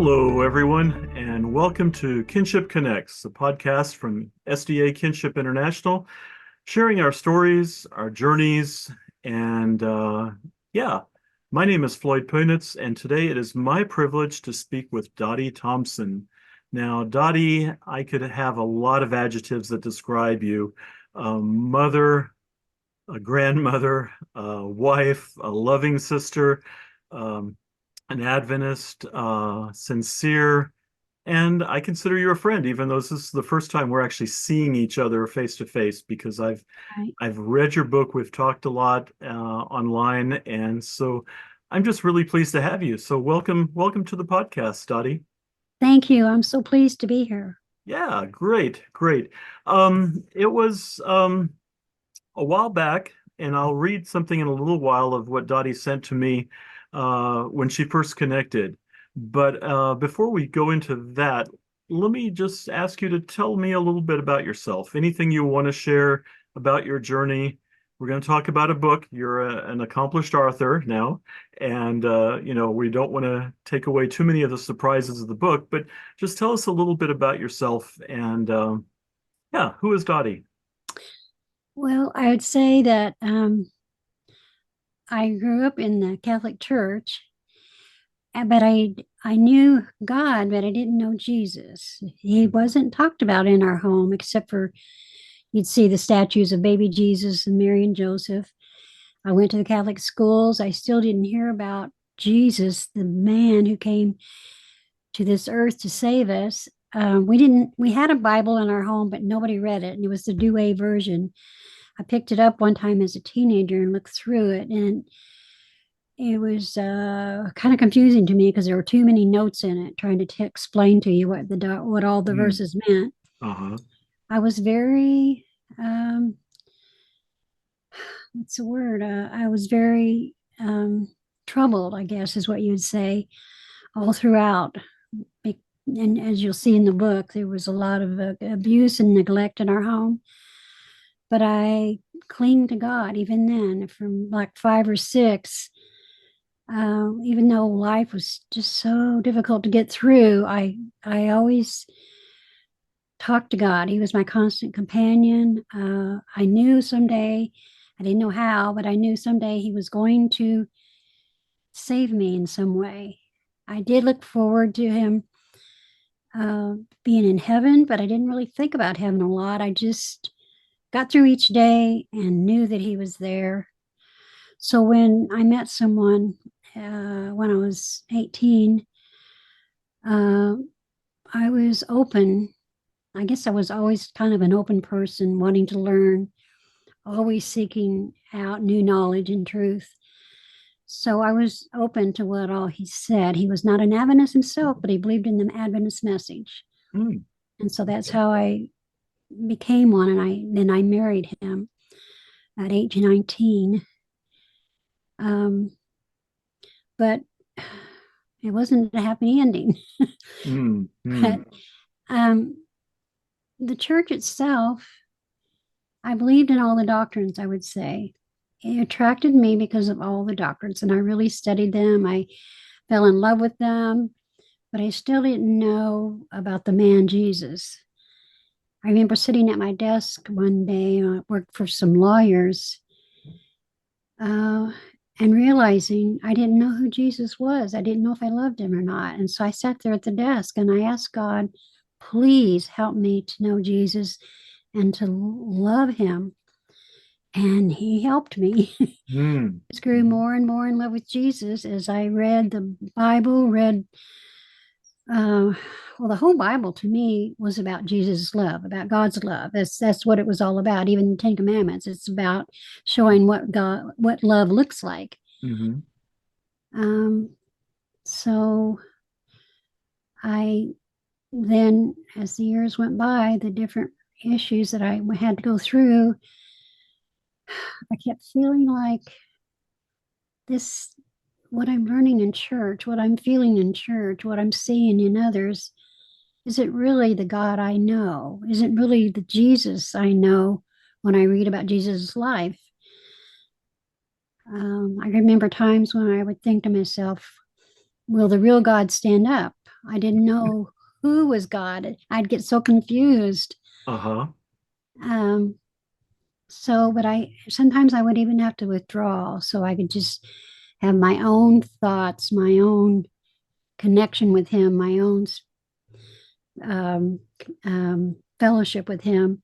Hello, everyone, and welcome to Kinship Connects, a podcast from SDA Kinship International, sharing our stories, our journeys, and yeah, my name is Floyd Punitz, and today it is my privilege to speak with Dottie Thompson. Now, Dottie, I could have a lot of adjectives that describe you: a mother, a grandmother, a wife, a loving sister, um, an Adventist, sincere, and I consider you a friend, even though this is the first time we're actually seeing each other face to face, because Right. I've read your book, we've talked a lot online, and so I'm just really pleased to have you. So welcome to the podcast, Dottie. Thank you. I'm so pleased to be here. Yeah, great. It was a while back, and I'll read something in a little while of what Dottie sent to me when she first connected. But before we go into that, let me just ask you to tell me a little bit about yourself. Anything you want to share about your journey. We're going to talk about a book. You're an accomplished author now, and we don't want to take away too many of the surprises of the book, but just tell us a little bit about yourself. And yeah, who is Dottie? Well, I would say that I grew up in the Catholic Church, but I knew God, but I didn't know Jesus. He wasn't talked about in our home, except for you'd see the statues of baby Jesus and Mary and Joseph. I went to the Catholic schools. I still didn't hear about Jesus, the man who came to this earth to save us. We had a Bible in our home, but nobody read it, and it was the Douay version. I picked it up one time as a teenager and looked through it, and it was kind of confusing to me because there were too many notes in it trying to explain to you what all the Hmm. verses meant. Uh-huh. I was very what's the word? I was very troubled, I guess is what you'd say, all throughout. And as you'll see in the book, there was a lot of abuse and neglect in our home. But I cling to God even then, from like 5 or 6. Even though life was just so difficult to get through, I always talked to God. He was my constant companion. I knew someday, I didn't know how, but I knew someday He was going to save me in some way. I did look forward to Him being in heaven, but I didn't really think about heaven a lot. I just got through each day and knew that He was there. So when I met someone when I was 18, uh, I was open. I guess I was always kind of an open person, wanting to learn, always seeking out new knowledge and truth. So I was open to what all he said. He was not an Adventist himself, but he believed in the Adventist message. Hmm. And so that's how I became one. And I married him at age 19. Um, but it wasn't a happy ending. Hmm. Hmm. But um, the church itself, I believed in all the doctrines, I would say. It attracted me because of all the doctrines, and I really studied them. I fell in love with them, but I still didn't know about the man Jesus. I remember sitting at my desk one day, I worked for some lawyers, uh, and realizing I didn't know who Jesus was. I didn't know if I loved him or not. And so I sat there at the desk and I asked God, please help me to know Jesus and to love him. And he helped me. Hmm. Just grew more and more in love with Jesus as I read the Bible, uh, well, the whole Bible to me was about Jesus' love, about God's love. That's what it was all about. Even the Ten Commandments, it's about showing what love looks like. Hmm. Um, so I then, as the years went by, the different issues that I had to go through, I kept feeling like this, what I'm learning in church, what I'm feeling in church, what I'm seeing in others, is it really the God I know? Is it really the Jesus I know when I read about Jesus' life? I remember times when I would think to myself, will the real God stand up? I didn't know who was God. I'd get so confused. Uh-huh. Um, but I sometimes I would even have to withdraw so I could just have my own thoughts, my own connection with Him, my own um, fellowship with Him,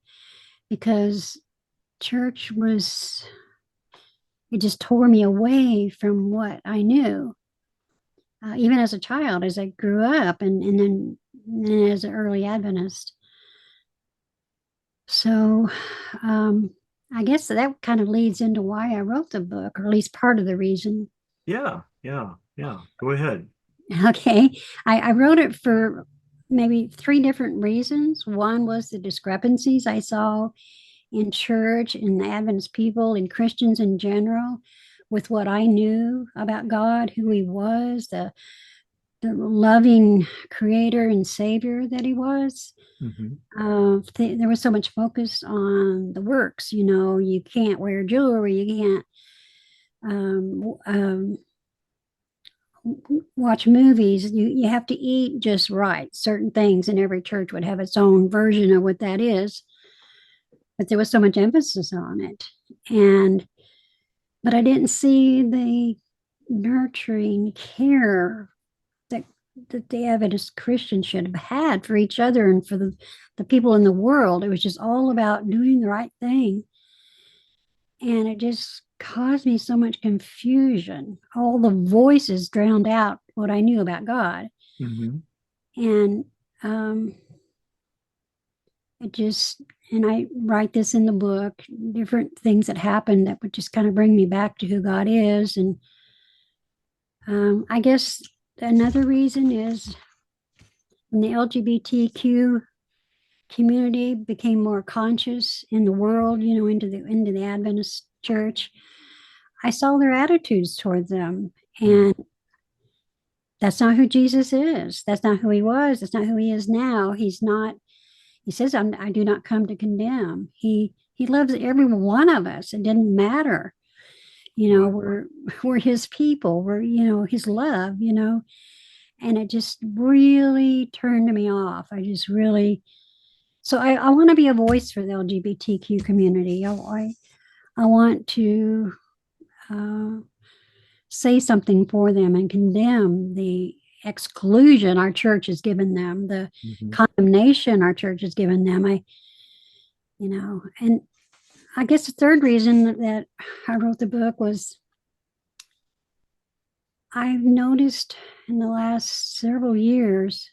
because church was, it just tore me away from what I knew. Even as a child, as I grew up, and then as an early Adventist. So um, I guess that kind of leads into why I wrote the book, or at least part of the reason. Yeah, yeah, yeah. Go ahead. Okay. I wrote it for maybe three different reasons. One was the discrepancies I saw in church, in the Adventist people, in Christians in general, with what I knew about God, who He was, the loving creator and savior that He was. Hmm. There was so much focus on the works. You can't wear jewelry, you can't watch movies, you have to eat just right. Certain things in every church would have its own version of what that is, but there was so much emphasis on it. And but I didn't see the nurturing care that the Adventist Christians should have had for each other and for the people in the world. It was just all about doing the right thing. And it just caused me so much confusion. All the voices drowned out what I knew about God. Hmm. And um, it just, and I write this in the book, different things that happened that would just kind of bring me back to who God is. And I guess another reason is when the LGBTQ community became more conscious in the world, into the Adventist church, I saw their attitudes toward them. And that's not who Jesus is. That's not who He was. That's not who He is now. He's not, He says, I do not come to condemn. He loves every one of us. It didn't matter. Right. We're His people. We're, His love, and it just really turned me off. I just really, so I want to be a voice for the LGBTQ community. I want to uh, say something for them and condemn the exclusion our church has given them, the Hmm. condemnation our church has given them. And I guess the third reason that I wrote the book was I've noticed in the last several years,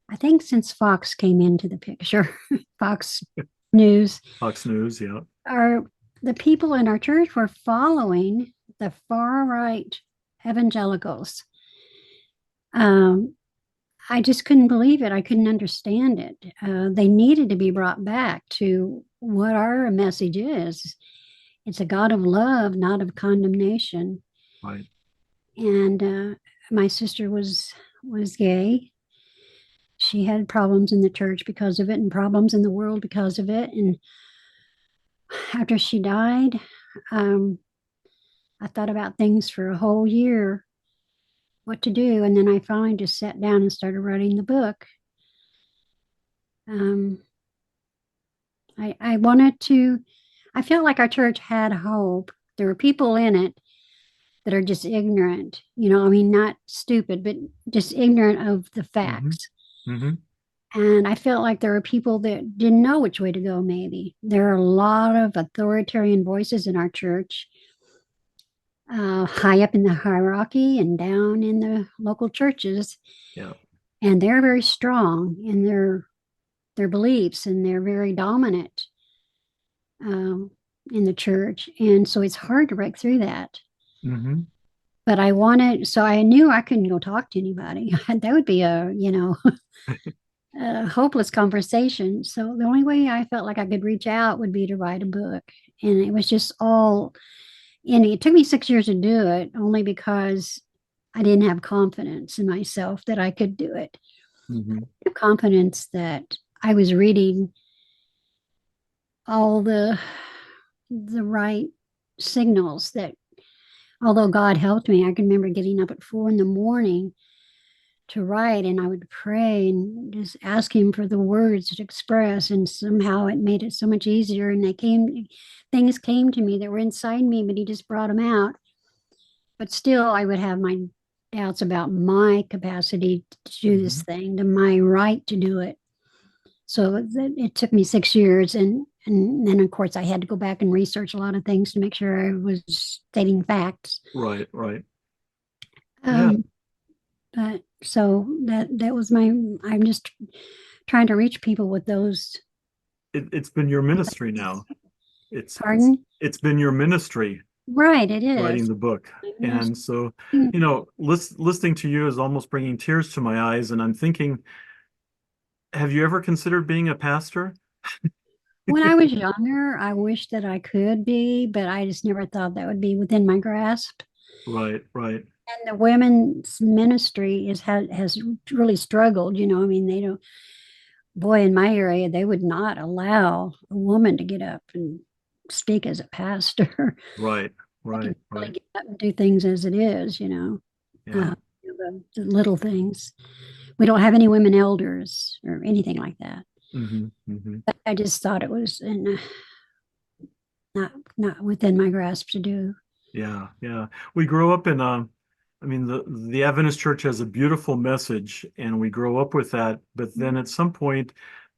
I think since Fox came into the picture, Fox News, Fox News, yeah. are the people in our church were following the far right evangelicals. Um, I just couldn't believe it. I couldn't understand it. They needed to be brought back to what our message is. It's a God of love, not of condemnation. Right. And my sister was gay. She had problems in the church because of it, and problems in the world because of it. And after she died, um, I thought about things for a whole year, what to do. And then I finally just sat down and started writing the book. Um, I wanted to, I felt like our church had hope. There were people in it that are just ignorant, I mean, not stupid, but just ignorant of the Hmm. facts. Hmm. And I felt like there were people that didn't know which way to go, maybe. There are a lot of authoritarian voices in our church, high up in the hierarchy and down in the local churches. Yeah. And they're very strong in their beliefs, and they're very dominant um, in the church. And so it's hard to break through that. Hmm. But so I knew I couldn't go talk to anybody. That would be a hopeless conversation. So the only way I felt like I could reach out would be to write a book. And it was just all, and it took me 6 years to do it only because I didn't have confidence in myself that I could do it. Hmm. Confidence that I was reading all the right signals, that although God helped me, I can remember getting up at 4 in the morning to write, and I would pray and just ask him for the words to express, and somehow it made it so much easier. And things came to me that were inside me, but he just brought them out. But still, I would have my doubts about my capacity to do this Mhm. thing, to my right to do it. So it took me 6 years, and then of course I had to go back and research a lot of things to make sure I was stating facts. Right, right. Yeah, Um, but so that was my. I'm just trying to reach people with those. it's been your ministry now. Pardon? It's been your ministry Right, it writing is. the book. My And ministry. so, listening to you is almost bringing tears to my eyes. And I'm thinking, have you ever considered being a pastor? When I was younger, I wished that I could be, but I just never thought that would be within my grasp. Right, right, And the women's ministry has really struggled. I mean, they don't. Boy, in my area, they would not allow a woman to get up and speak as a pastor. right, They right, can right. really get up and do things as it is, Yeah. the little things. We don't have any women elders or anything like that. Hmm, hmm. But I just thought it was not within my grasp to do. Yeah, yeah. We grow up in I mean the Adventist church has a beautiful message and we grow up with that, but then at some point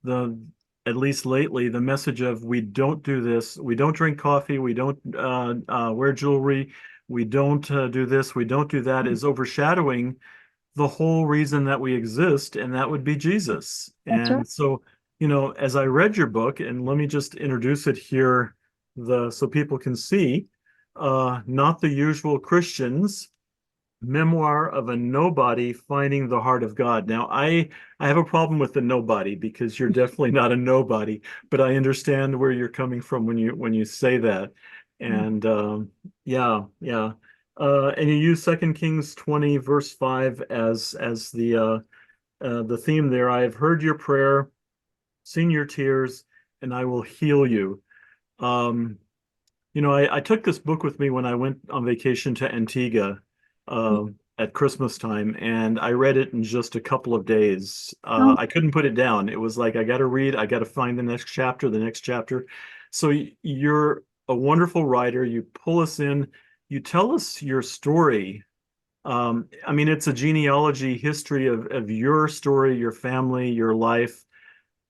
the at least lately the message of we don't do this, we don't drink coffee, we don't wear jewelry, we don't do this, we don't do that is overshadowing the whole reason that we exist, and that would be Jesus. That's right. And so, as I read your book, and let me just introduce it here, the so people can see, Not the Usual Christians, Memoir of a Nobody Finding the Heart of God. Now, I have a problem with the nobody because you're definitely not a nobody, but I understand where you're coming from when you say that. And yeah, yeah. And you use Second Kings 20 verse 5 as the theme there. I have heard your prayer, seen your tears, and I will heal you. Um, I took this book with me when I went on vacation to Antigua at Christmas time, and I read it in just a couple of days. Oh, I couldn't put it down. It was like, I got to read, I got to find the next chapter, the next chapter. So you're a wonderful writer. You pull us in, you tell us your story. I mean, it's a genealogy history of your story, your family, your life,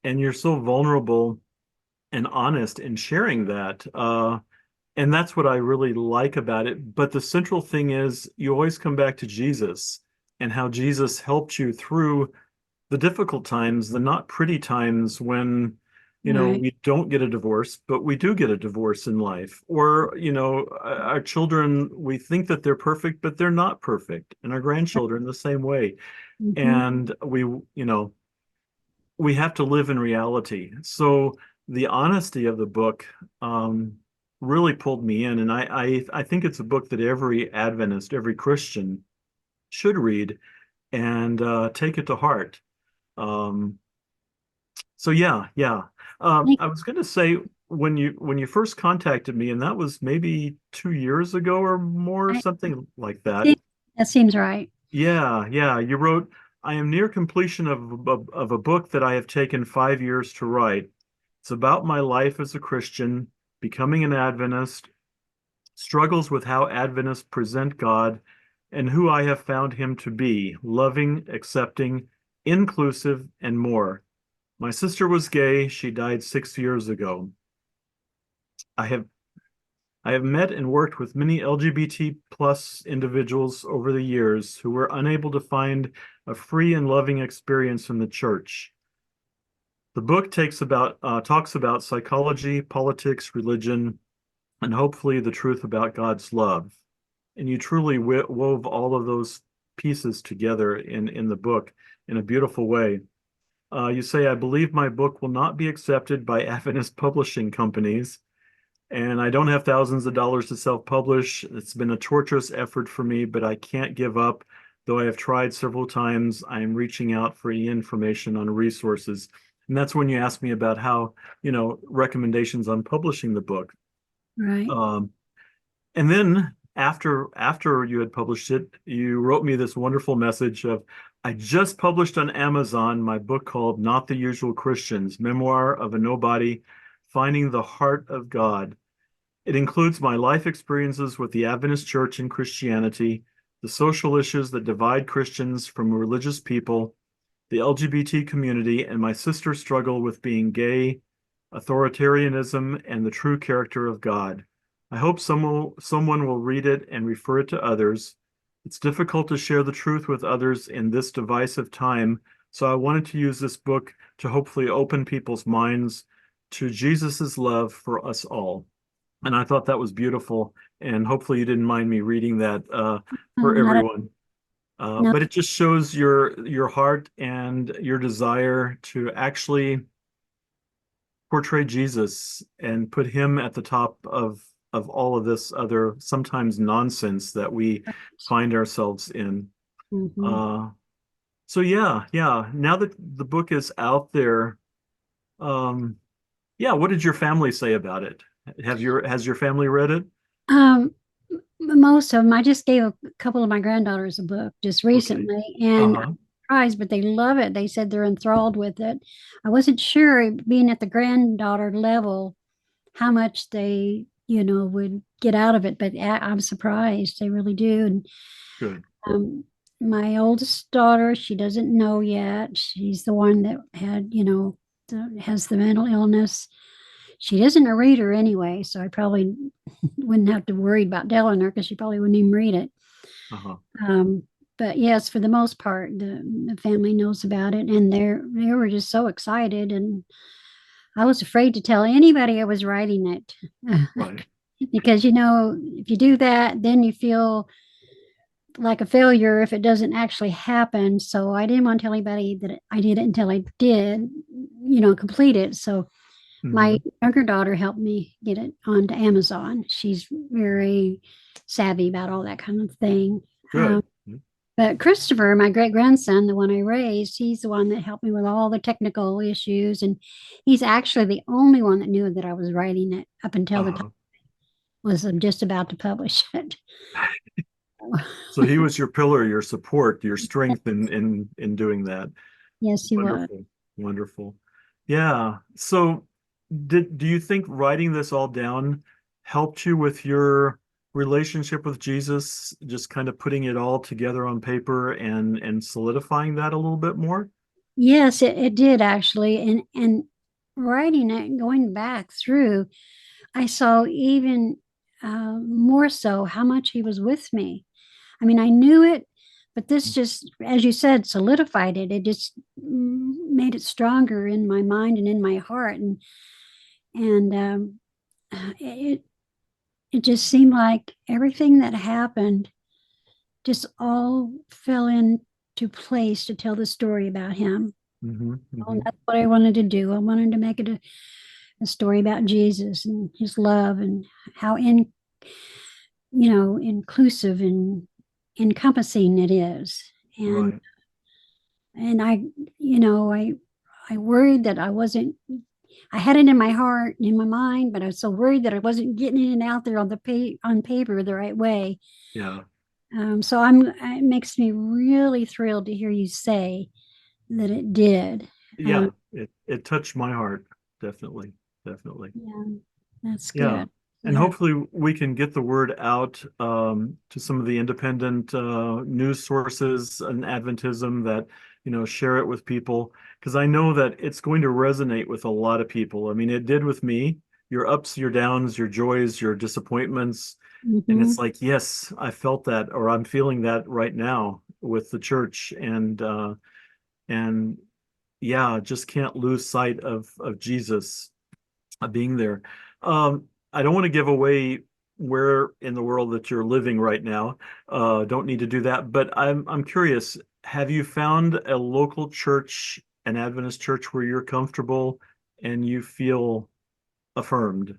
and you're so vulnerable and honest in sharing that. And that's what I really like about it. But the central thing is you always come back to Jesus and how Jesus helped you through the difficult times, the not pretty times when, right. we don't get a divorce, but we do get a divorce in life. Or, our children, we think that they're perfect, but they're not perfect. And our grandchildren the same way. Hmm. And we have to live in reality. So the honesty of the book really pulled me in, and I think it's a book that every Adventist, every Christian should read and take it to heart. Um, so yeah, yeah. I was going to say when you first contacted me, and that was maybe 2 years ago or more, I, something like I that. think that seems right. Yeah, yeah. You wrote, I am near completion of a book that I have taken 5 years to write. It's about my life as a Christian, becoming an Adventist, struggles with how Adventists present God, and who I have found him to be, loving, accepting, inclusive, and more. My sister was gay. She died 6 years ago. I have I have met and worked with many LGBT plus individuals over the years who were unable to find a free and loving experience in the church. The book talks about psychology, politics, religion, and hopefully the truth about God's love. And you truly wove all of those pieces together in the book in a beautiful way. You say, I believe my book will not be accepted by Adventist publishing companies, and I don't have thousands of dollars to self-publish. It's been a torturous effort for me, but I can't give up. Though I have tried several times, I am reaching out for information on resources. And that's when you asked me about how, recommendations on publishing the book. Right. Um, and then after you had published it, you wrote me this wonderful message of, I just published on Amazon my book called Not the Usual Christians, Memoir of a Nobody, Finding the Heart of God. It includes my life experiences with the Adventist Church and Christianity, the social issues that divide Christians from religious people, the LGBT community, and my sister's struggle with being gay, authoritarianism, and the true character of God. I hope someone will read it and refer it to others. It's difficult to share the truth with others in this divisive time, so I wanted to use this book to hopefully open people's minds to Jesus's love for us all. And I thought that was beautiful, and hopefully you didn't mind me reading that for Not a, everyone. no. But it just shows your heart and your desire to actually portray Jesus and put him at the top of all of this other sometimes nonsense that we find ourselves in. Mhm. Uh, so yeah. Now that the book is out there, um, yeah, what did your family say about it? Has your family read it? Um, Most of them. I just gave a couple of my granddaughters a book just Okay. recently, and I'm Uh-huh. surprised, but they love it. They said they're enthralled with it. I wasn't sure, being at the granddaughter level, how much they, would get out of it, but I'm surprised. They really do. And Good. um, my oldest daughter, she doesn't know yet. She's the one that had, has the mental illness. She isn't a reader anyway, so I probably wouldn't have to worry about telling her because she probably wouldn't even read it. Uh-huh. Um, but yes, for the most part, the family knows about it, and they were just so excited. And I was afraid to tell anybody I was writing it Right. because if you do that, then you feel like a failure if it doesn't actually happen. So I didn't want to tell anybody that I did it until I did, complete it. So my Hmm. younger daughter helped me get it onto Amazon. She's very savvy about all that kind of thing. Good. But Christopher, my great grandson, the one I raised, he's the one that helped me with all the technical issues. And he's actually the only one that knew that I was writing it up until the time Uh-huh. I was just about to publish it. So he was your pillar, your support, your strength in doing that. Yes, he was. Wonderful. Wonderful. Yeah. So do you think writing this all down helped you with your relationship with Jesus, just kind of putting it all together on paper and solidifying that a little bit more? Yes, it did actually. And writing it, going back through, I saw even more so how much he was with me. I mean, I knew it, but this just, as you said, solidified it. It just made it stronger in my mind and in my heart, and it it just seemed like everything that happened just all fell into place to tell the story about him. Hmm. And Hmm. that's what I wanted to do. I wanted to make it a story about Jesus and his love and how inclusive and encompassing it is. And Right. and I worried that I had it in my heart and in my mind, but I was so worried that I wasn't getting it out there on paper the right way. Yeah. So it makes me really thrilled to hear you say that it did. Yeah. It touched my heart. Definitely. Definitely. Yeah, that's Yeah. good. And Yeah. hopefully we can get the word out to some of the independent news sources and Adventism that, share it with people. Because I know that it's going to resonate with a lot of people. I mean, it did with me. Your ups, your downs, your joys, your disappointments. And Hmm. it's like, yes, I felt that, or I'm feeling that right now with the church. And yeah, just can't lose sight of Jesus being there. I don't want to give away where in the world that you're living right now. Don't need to do that, but I'm curious. Have you found a local church, an Adventist church, where you're comfortable and you feel affirmed?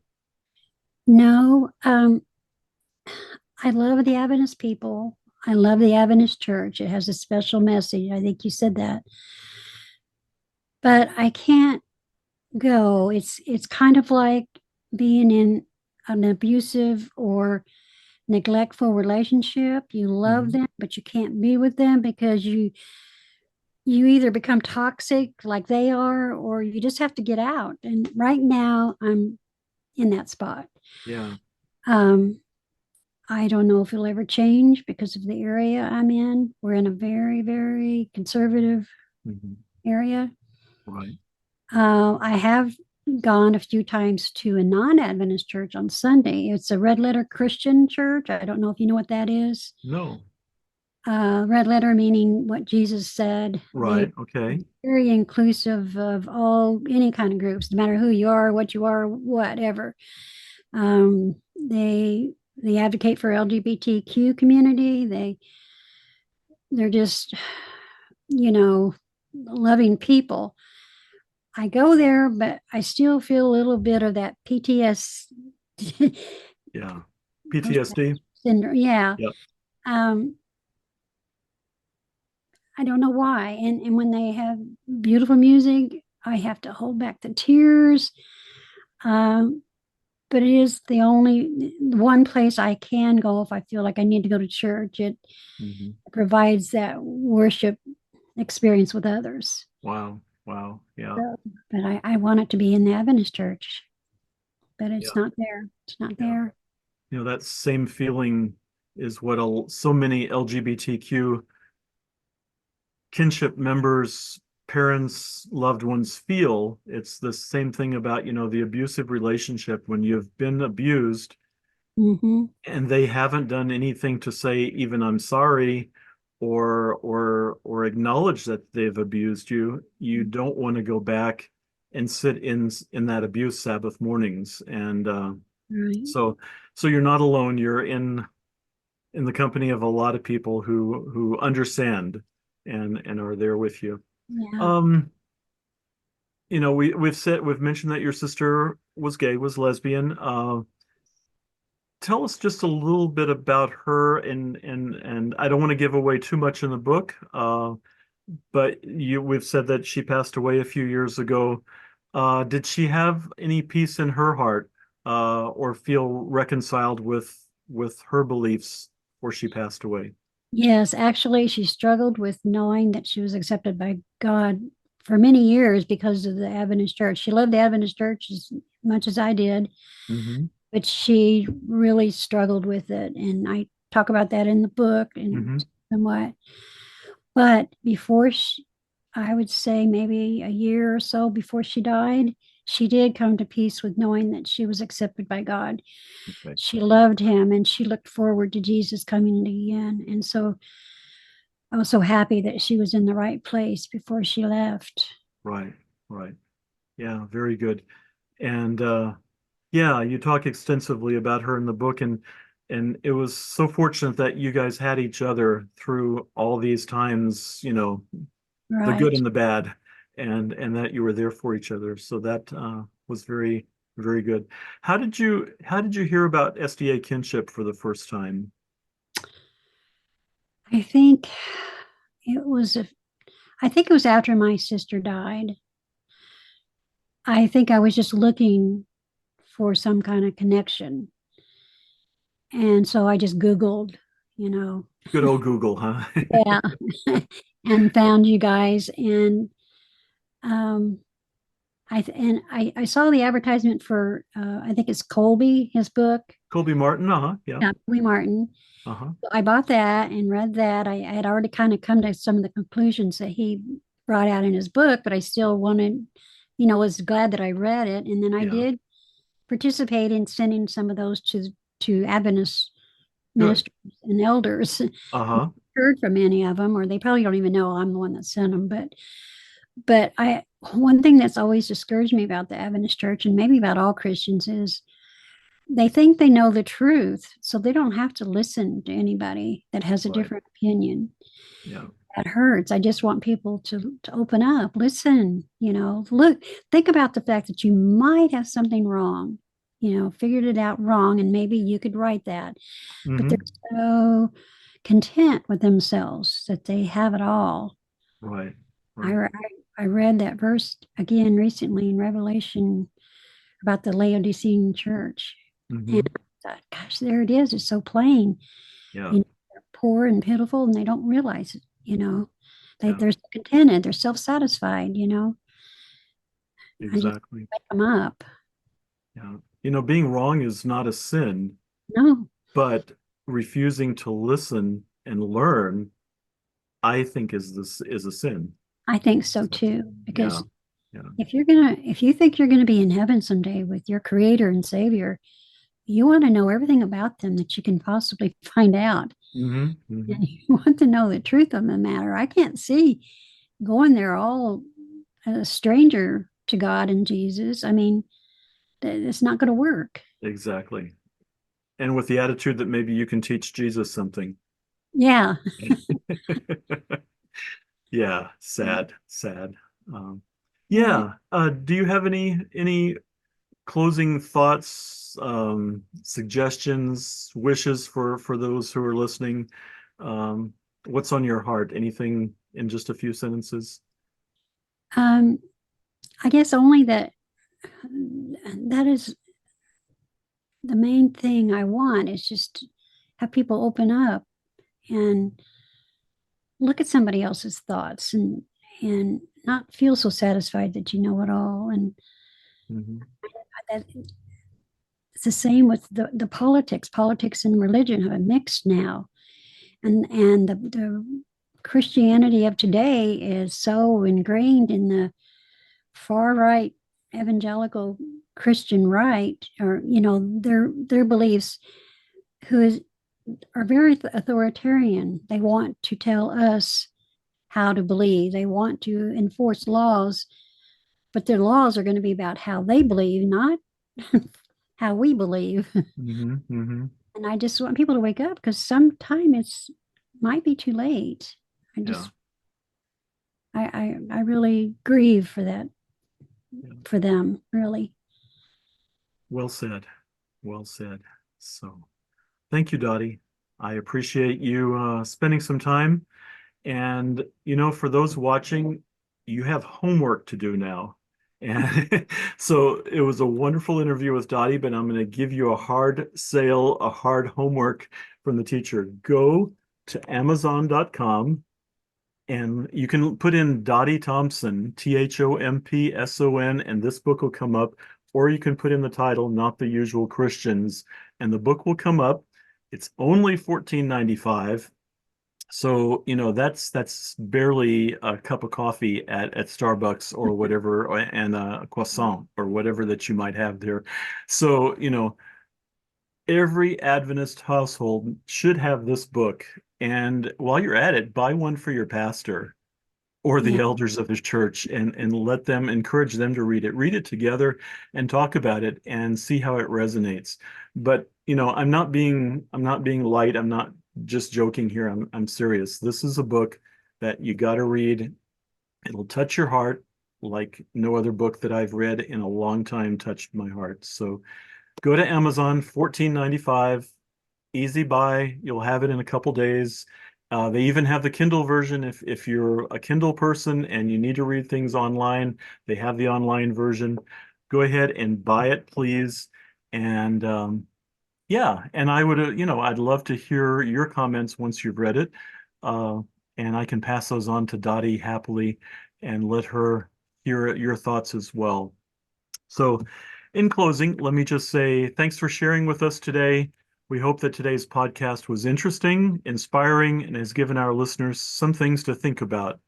No, I love the Adventist people. I love the Adventist church. It has a special message. I think you said that. But I can't go. It's kind of like being in an abusive or neglectful relationship. You love Hmm. them, but you can't be with them because you either become toxic like they are, or you just have to get out. And right now, I'm in that spot. Yeah. Um, I don't know if it'll ever change because of the area I'm in. We're in a very, very conservative Hmm. area. Right. I have gone a few times to a non-Adventist church on Sunday. It's a red letter Christian church. I don't know if you know what that is. No. Red letter meaning what Jesus said. They Right. Okay. very inclusive of all any kind of groups, no matter who you are, what you are, whatever. They advocate for LGBTQ community. They're just, you know, loving people. I go there, but I still feel a little bit of that PTS Yeah. post PTSD. syndrome. Yeah. Yep. Um, I don't know why. And when they have beautiful music, I have to hold back the tears. Um, but it is the only one place I can go if I feel like I need to go to church. It Hmm. provides that worship experience with others. Wow. Wow. Yeah. So, but I want it to be in the Adventist church, but Yeah. it's not there. It's not Yeah. there. That same feeling is what so many LGBTQ kinship members, parents, loved ones feel. It's the same thing about, the abusive relationship when you've been abused Hmm. and they haven't done anything to say even I'm sorry or acknowledge that they've abused you. You don't want to go back and sit in that abuse Sabbath mornings. And Right. so so you're not alone. You're in the company of a lot of people who understand and are there with you. Yeah. Um, we've mentioned that your sister was gay, was lesbian. Tell us just a little bit about her, and I don't want to give away too much in the book. But we've said that she passed away a few years ago. Did she have any peace in her heart, or feel reconciled with her beliefs before she passed away? Yes, actually, she struggled with knowing that she was accepted by God for many years because of the Adventist church. She loved the Adventist church as much as I did, Hmm. but she really struggled with it. And I talk about that in the book and Hmm. somewhat. But before I would say maybe a year or so before she died, she did come to peace with knowing that she was accepted by God. Okay. She loved him and she looked forward to Jesus coming again. And so I was so happy that she was in the right place before she left. Right. Right. Yeah. Very good. And yeah, you talk extensively about her in the book, and it was so fortunate that you guys had each other through all these times, the good Right. and the bad, and that you were there for each other. So that was very, very good. How did you hear about SDA kinship for the first time? I think it was I think it was after my sister died. I think I was just looking for some kind of connection. And so I just Googled, you know, Good old Google, huh? yeah, and found you guys. And um, I saw the advertisement for I think it's Colby, his book. Colby Martin, uh-huh, yeah, Yeah, Colby Martin. uh-huh, I bought that and read that. I had already kind of come to some of the conclusions that he brought out in his book, but I still wanted, was glad that I read it. And then I yeah, did participate in sending some of those to Adventist good, ministers and elders. uh-huh, Heard from any of them, or they probably don't even know I'm the one that sent them. But I one thing that's always discouraged me about the Adventist church and maybe about all Christians is they think they know the truth, so they don't have to listen to anybody that has a right, different opinion. yeah, That hurts. I just want people to open up, listen, look, think about the fact that you might have something wrong, figured it out wrong, and maybe you could write that. But they're mm-hmm, so content with themselves that they have it all. right, I, right, I, I read that verse again recently in Revelation about the Laodicean church. And mm-hmm, thought, gosh, there it is. It's so plain. Yeah. They're poor and pitiful, and they don't realize it. Yeah. They're contented. They're self-satisfied. I just Exactly. wake them up. Yeah. Being wrong is not a sin, No, but refusing to listen and learn, I think is a sin. I think so So, too. yeah. Because Yeah. if you think you're gonna be in heaven someday with your Creator and Savior, you want to know everything about them that you can possibly find out. Hmm. Hmm. And you want to know the truth of the matter. I can't see going there all a stranger to God and Jesus. I mean, it's not going to work. Exactly. And with the attitude that maybe you can teach Jesus something. Yeah. Yeah, sad, sad. Um, yeah. Do you have any closing thoughts, suggestions, wishes for those who are listening? Um, what's on your heart? Anything in just a few sentences? Um, I guess only that is the main thing I want is just have people open up and look at somebody else's thoughts and not feel so satisfied that you know it all. And Hmm. that it's the same with the politics. Politics and religion have mixed now. And the Christianity of today is so ingrained in the far right evangelical Christian right, or their beliefs, who is are very authoritarian. They want to tell us how to believe. They want to enforce laws, but their laws are going to be about how they believe, not how we believe. Hmm. Hmm. And I just want people to wake up because sometime it's might be too late. I Yeah. just I really grieve for that Yeah. for them, really. Well said. Well said. So, thank you, Dottie. I appreciate you spending some time. And, for those watching, you have homework to do now. And so it was a wonderful interview with Dottie, but I'm going to give you a hard sale, a hard homework from the teacher. Go to Amazon.com and you can put in Dottie Thompson, Thompson, and this book will come up. Or you can put in the title, Not the Usual Christians, and the book will come up. It's only $14.95. So, that's barely a cup of coffee at Starbucks or whatever, and a croissant or whatever that you might have there. So, every Adventist household should have this book. And while you're at it, buy one for your pastor or the Yeah, elders of his church and let them encourage them to read it. Read it together and talk about it and see how it resonates. But I'm not being light. I'm not just joking here. I'm serious. This is a book that you got to read. It'll touch your heart like no other book that I've read in a long time touched my heart. So go to Amazon, 14.95, easy buy. You'll have it in a couple days. They even have the Kindle version. If you're a Kindle person and you need to read things online, they have the online version. Go ahead and buy it, please. And yeah, and I would, I'd love to hear your comments once you've read it. Uh, and I can pass those on to Dottie happily and let her hear your thoughts as well. So, in closing, let me just say thanks for sharing with us today. We hope that today's podcast was interesting, inspiring, and has given our listeners some things to think about.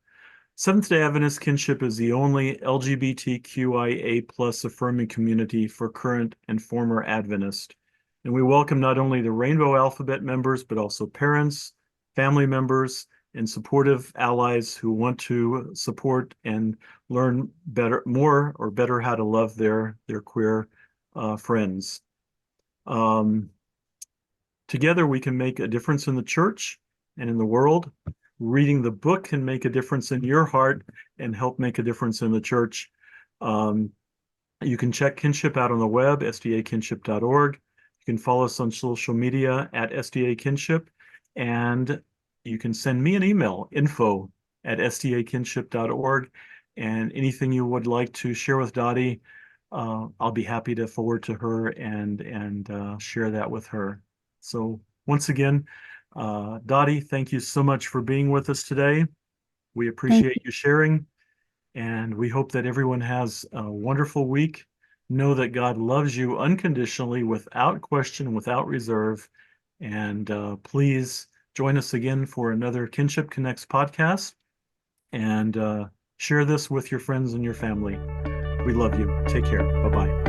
Seventh-day Adventist Kinship is the only LGBTQIA plus affirming community for current and former Adventists. And we welcome not only the Rainbow Alphabet members, but also parents, family members, and supportive allies who want to support and learn more or better how to love their queer friends. Um, Together, we can make a difference in the church and in the world. Reading the book can make a difference in your heart and help make a difference in the church. Um, you can check Kinship out on the web, sdakinship.org. You can follow us on social media at sdakinship, and you can send me an email, info@sdakinship.org, and anything you would like to share with Dottie, I'll be happy to forward to her and share that with her. So once again, Dottie, thank you so much for being with us today. We Thank appreciate you. you sharing, and we hope that everyone has a wonderful week. Know that God loves you unconditionally, without question, without reserve. And please join us again for another Kinship Connects podcast, and share this with your friends and your family. We love you. Take care. Bye bye.